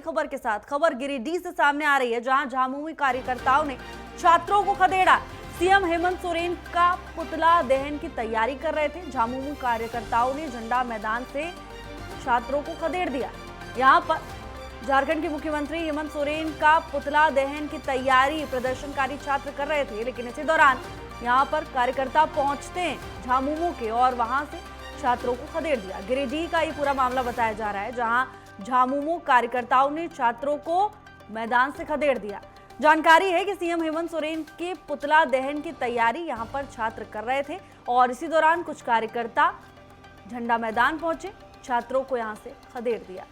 खबर के साथ खबर गिरिडीह से सामने आ रही है, जहां झामुमो कार्यकर्ताओं ने छात्रों को खदेड़ा। सीएम हेमंत सोरेन का पुतला दहन की तैयारी कर रहे थे। झामुमो कार्यकर्ताओं ने झंडा मैदान से छात्रों को खदेड़ दिया। यहां पर झारखंड के मुख्यमंत्री हेमंत सोरेन का पुतला दहन की तैयारी प्रदर्शनकारी छात्र कर रहे थे, लेकिन इसी दौरान यहां पर कार्यकर्ता पहुंचते हैं झामुमो के और वहां से छात्रों को खदेड़ दिया। गिरिडीह का ये पूरा मामला बताया जा रहा है, जहां झामुमो कार्यकर्ताओं ने छात्रों को मैदान से खदेड़ दिया। जानकारी है कि सीएम हेमंत सोरेन के पुतला दहन की तैयारी यहां पर छात्र कर रहे थे और इसी दौरान कुछ कार्यकर्ता झंडा मैदान पहुंचे, छात्रों को यहां से खदेड़ दिया।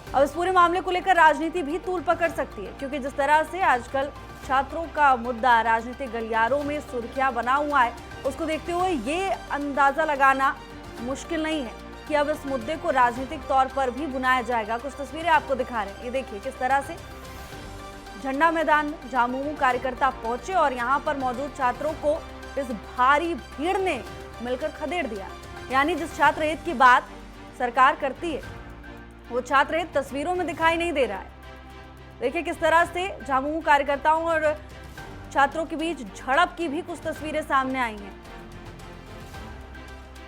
अब इस पूरे मामले को लेकर राजनीति भी तूल पकड़ सकती है, क्योंकि जिस तरह से आजकल छात्रों का मुद्दा राजनीतिक गलियारों में सुर्खियां बना हुआ है, उसको देखते हुए ये अंदाजा लगाना मुश्किल नहीं है कि अब इस मुद्दे को राजनीतिक तौर पर भी बुनाया जाएगा। कुछ तस्वीरें आपको दिखा रहे हैं, ये देखिए किस तरह से झंडा मैदान में झामुमो कार्यकर्ता पहुंचे और यहाँ पर मौजूद छात्रों को इस भारी भीड़ ने मिलकर खदेड़ दिया। यानी जिस छात्र हित की बात सरकार करती है, वो छात्र हित तस्वीरों में दिखाई नहीं दे रहा है। देखिए किस तरह से झामुमो कार्यकर्ताओं और छात्रों के बीच झड़प की भी कुछ तस्वीरें सामने आई हैं।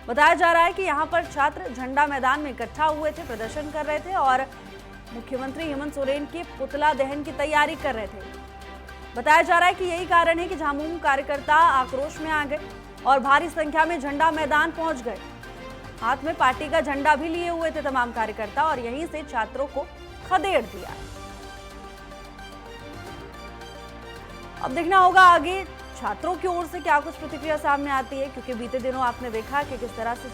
बताया जा रहा है कि यहाँ पर छात्र झंडा मैदान में इकट्ठा हुए थे, प्रदर्शन कर रहे थे और मुख्यमंत्री हेमंत सोरेन के पुतला दहन की तैयारी कर रहे थे। बताया जा रहा है कि यही कारण है कि झामुमो कार्यकर्ता आक्रोश में आ गए और भारी संख्या में झंडा मैदान पहुंच गए। हाथ में पार्टी का झंडा भी लिए हुए थे तमाम कार्यकर्ता और यहीं से छात्रों को खदेड़ दिया। अब देखना होगा आगे छात्रों की ओर से क्या कुछ प्रतिक्रिया सामने आती है, क्योंकि बीते दिनों आपने देखा कि किस तरह से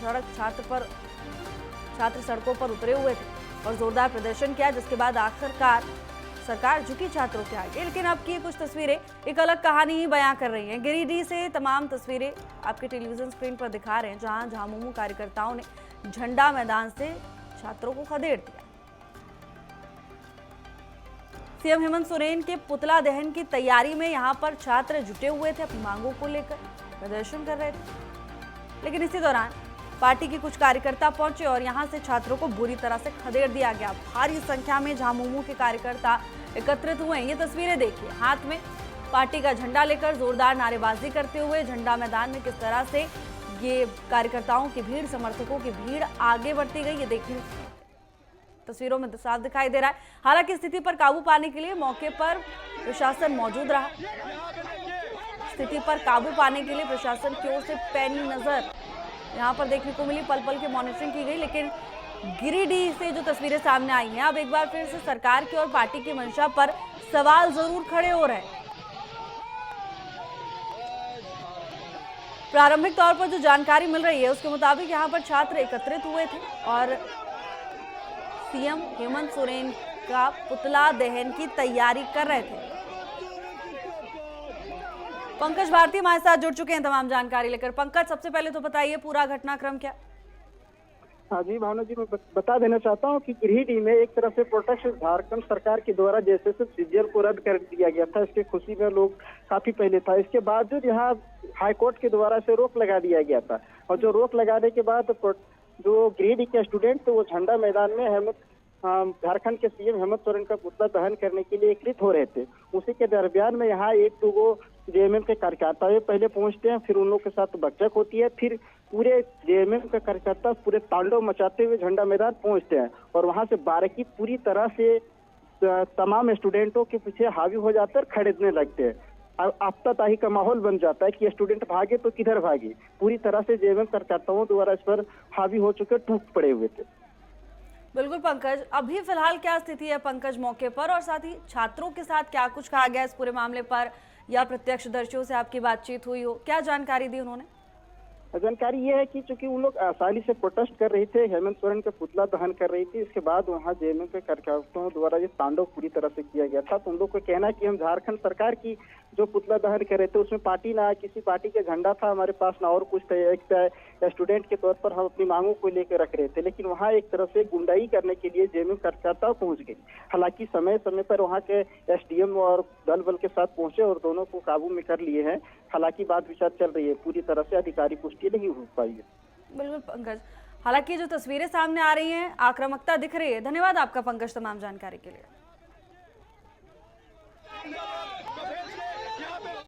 छात्र सड़कों पर उतरे हुए थे और जोरदार प्रदर्शन किया, जिसके बाद आखिरकार सरकार झुकी छात्रों के आगे। लेकिन अब की कुछ तस्वीरें एक अलग कहानी ही बयां कर रही हैं। गिरिडीह से तमाम तस्वीरें आपके टेलीविजन स्क्रीन पर दिखा रहे हैं, जहां झामुमो कार्यकर्ताओं ने झंडा मैदान से छात्रों को खदेड़ दिया। सीएम हेमंत सोरेन के पुतला दहन की तैयारी में यहां पर छात्र जुटे हुए थे, अपनी मांगों को लेकर प्रदर्शन कर रहे थे, लेकिन इसी दौरान पार्टी के कुछ कार्यकर्ता पहुंचे और यहां से छात्रों को बुरी तरह से खदेड़ दिया गया। भारी संख्या में झामुमो के कार्यकर्ता एकत्रित हुए। ये तस्वीरें देखिए, हाथ में पार्टी का झंडा लेकर जोरदार नारेबाजी करते हुए झंडा मैदान में किस तरह से ये कार्यकर्ताओं की भीड़, समर्थकों की भीड़ आगे बढ़ती गई, ये देखने तस्वीरों में साफ दिखाई दे रहा है। हालांकि स्थिति पर काबू पाने के लिए मौके पर प्रशासन मौजूद रहा। स्थिति पर काबू पाने के लिए प्रशासन की ओर से पैनी नजर यहां पर देखने को मिली, पल पल की मॉनिटरिंग की गई। लेकिन गिरिडीह से जो तस्वीरें सामने आई हैं, अब एक बार फिर से सरकार की और पार्टी की मंशा पर सवाल जरूर खड़े हो रहे हैं। प्रारंभिक तौर पर जो जानकारी मिल रही है उसके मुताबिक यहां पर छात्र एकत्रित हुए थे और सीएम हेमंत सोरेन का पुतला दहन की तैयारी कर रहे थे। पंकज भारती हमारे साथ जुड़ चुके हैं तमाम जानकारी लेकर। पंकज, सबसे पहले तो बताइए पूरा घटनाक्रम क्या? हाँ जी भावना जी, मैं बता देना चाहता हूँ कि गिरिडीह में एक तरफ से प्रोटेस्ट झारखंड सरकार के द्वारा जैसे सीजीएल को रद्द कर दिया गया था, इसकी खुशी में लोग काफी पहले था। इसके बावजूद यहाँ हाईकोर्ट के द्वारा से रोक लगा दिया गया था और जो रोक लगाने के बाद जो गिरिडीह के स्टूडेंट थे वो झंडा मैदान में झारखंड के सीएम हेमंत सोरेन का पुतला दहन करने के लिए एकत्रित हो रहे थे। उसी के दरमियान में यहाँ एक दो जेएमएम के कार्यकर्ता पहले पहुंचते हैं, फिर उन लोग के साथ बकझक होती है, फिर पूरे जेएमएम के कार्यकर्ता पूरे तांडव मचाते हुए झंडा मैदान पहुंचते हैं और वहां से बारीकी पूरी तरह से तमाम स्टूडेंटों के पीछे हावी हो जाते हैं और खरीदने लगते हैं। आफ्ताताही का माहौल बन जाता है कि स्टूडेंट भागे तो किधर भागे। पूरी तरह से जेएमएम कार्यकर्ताओं द्वारा इस पर हावी हो चुके, टूट पड़े हुए थे। बिल्कुल पंकज, अभी फिलहाल क्या स्थिति है पंकज मौके पर, और साथ ही छात्रों के साथ क्या कुछ कहा गया इस पूरे मामले पर, या प्रत्यक्षदर्शियों से आपकी बातचीत हुई हो, क्या जानकारी दी उन्होंने? जानकारी ये है कि चूंकि उन लोग आसानी से प्रोटेस्ट कर रहे थे, हेमंत सोरेन का पुतला दहन कर रही थी, इसके बाद वहां जेएमएम के कार्यकर्ताओं द्वारा ये तांडव पूरी तरह से किया गया था। तो उन लोग को कहना है कि हम झारखंड सरकार की जो पुतला दहन कर रहे थे उसमें पार्टी ना किसी पार्टी का झंडा था हमारे पास, ना और कुछ था। एक स्टूडेंट के तौर पर हम अपनी मांगों को लेकर रख रहे थे, लेकिन वहाँ एक तरफ से गुंडाई करने के लिए जेएमएम कार्यकर्ता पहुंच गई। हालांकि समय समय पर वहाँ के एसडीएम और दल बल के साथ पहुंचे और दोनों को काबू में कर लिए हैं। हालांकि बात विचार चल रही है, पूरी तरह से अधिकारी पुष्टि नहीं हो पाई है। बिल्कुल पंकज, हालांकि जो तस्वीरें सामने आ रही हैं, आक्रामकता दिख रही है। धन्यवाद आपका पंकज, तमाम जानकारी के लिए।